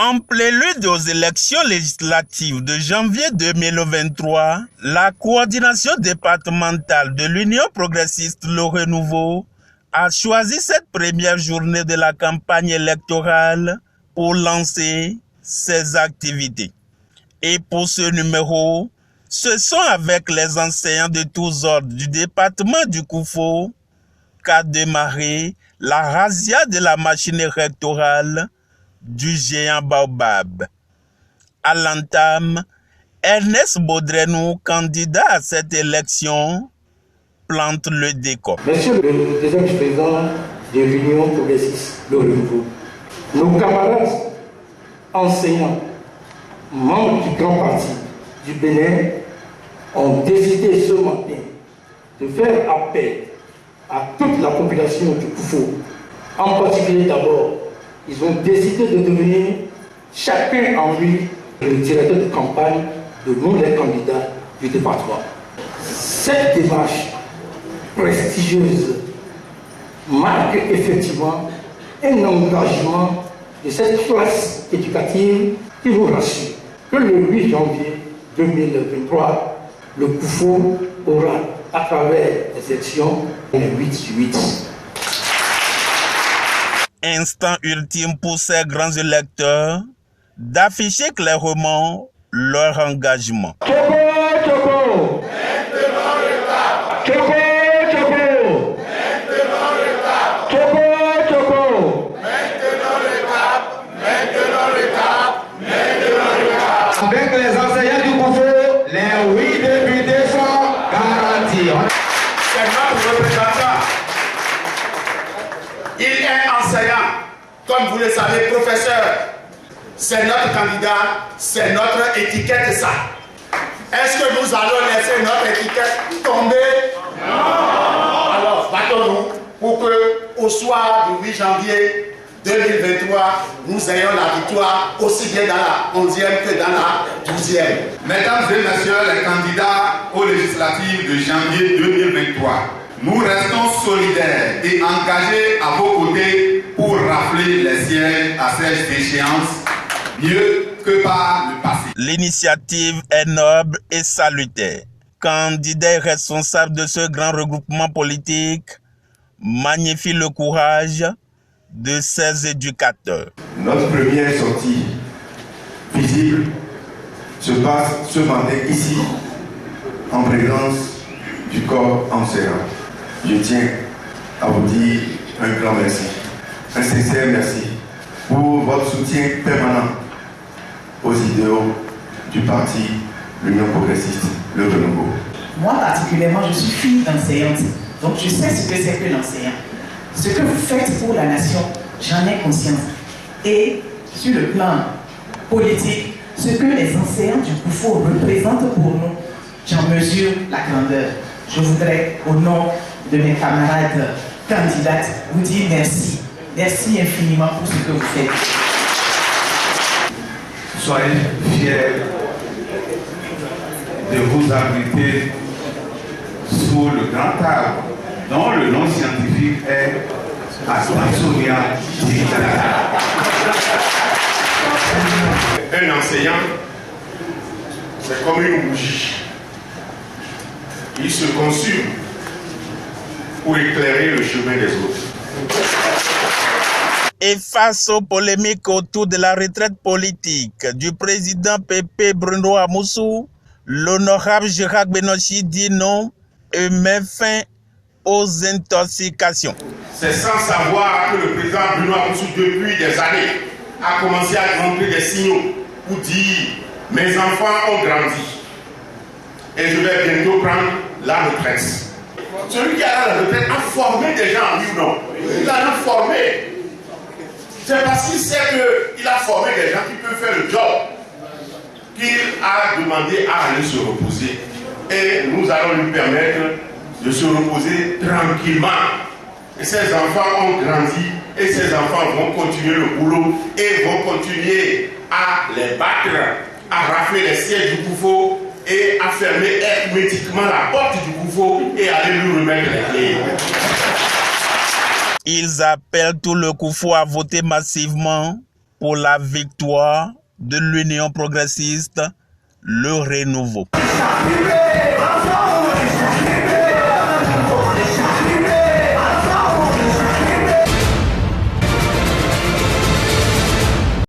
En prélude aux élections législatives de janvier 2023, la coordination départementale de l'Union progressiste Le Renouveau a choisi cette première journée de la campagne électorale pour lancer ses activités. Et pour ce numéro, ce sont avec les enseignants de tous ordres du département du Koufo qu'a démarré la razzia de la machine électorale du géant Baobab. À l'entame, Ernest Baudrenou, candidat à cette élection, plante le décor. Monsieur le deuxième président de l'Union progressiste Le Renouveau, nos camarades enseignants, membres du grand parti du Bénin, ont décidé ce matin de faire appel à toute la population du Koufo. En particulier d'abord, ils ont décidé de devenir chacun en lui le directeur de campagne de nous les candidats du département. Cette démarche prestigieuse marque effectivement un engagement de cette classe éducative qui nous rassure que le 8 janvier 2023, le Koufo aura, à travers les élections, les 8/8. Instant ultime pour ces grands électeurs d'afficher clairement leur engagement. Choco, Maintenant le cap. Choco, Maintenant le cap. Choco. Maintenant le cap. Maintenant le cap. Maintenant le cap. Avec les enseignants du Koufo, les 8 députés sont garantis. C'est notre représentant. Il est enseignant, comme vous le savez, professeur. C'est notre candidat, c'est notre étiquette, ça. Est-ce que nous allons laisser notre étiquette tomber? Non. Alors, battons-nous pour que, au soir du 8 janvier 2023, nous ayons la victoire aussi bien dans la 11e que dans la 12e. Mesdames et messieurs les candidats aux législatives de janvier 2023, nous restons solidaires et engagés à vos côtés pour rappeler les sièges à cette échéance mieux que par le passé. L'initiative est noble et salutaire. Candidats et responsables de ce grand regroupement politique magnifient le courage de ces éducateurs. Notre première sortie visible se passe ce matin ici, en présence du corps enseignant. Je tiens à vous dire un grand merci, un sincère merci pour votre soutien permanent aux idéaux du parti l'Union progressiste Le Renouveau. Moi particulièrement, je suis fille d'enseignante, donc je sais ce que c'est que l'enseignant. Ce que vous faites pour la nation, j'en ai conscience. Et sur le plan politique, ce que les enseignants du Koufo représentent pour nous, j'en mesure la grandeur. Je voudrais, au nom de mes camarades candidates, vous dire merci. Merci infiniment pour ce que vous faites. Soyez fiers de vous abriter sous le grand arbre dont le nom scientifique est Astansonia digitata. Un enseignant, c'est comme une bougie. Il se consume pour éclairer le chemin des autres. Et face aux polémiques autour de la retraite politique du président Pépé Bruno Amoussou, l'honorable Gérard Benochi dit non et met fin aux intoxications. C'est sans savoir que le président Bruno Amoussou, depuis des années, a commencé à montrer des signaux pour dire « Mes enfants ont grandi et je vais bientôt prendre la retraite ». Celui qui a la retraite a formé des gens, oui ou non? Il en a formé. C'est parce qu'il sait qu'il a formé des gens qui peuvent faire le job qu'il a demandé à aller se reposer. Et nous allons lui permettre de se reposer tranquillement. Et ces enfants ont grandi et ces enfants vont continuer le boulot et vont continuer à les battre, à rafler les sièges du Koufo et à fermer hermétiquement la porte du Koufo et aller lui remettre les clés. Ils appellent tout le Koufo à voter massivement pour la victoire de l'Union progressiste, le renouveau.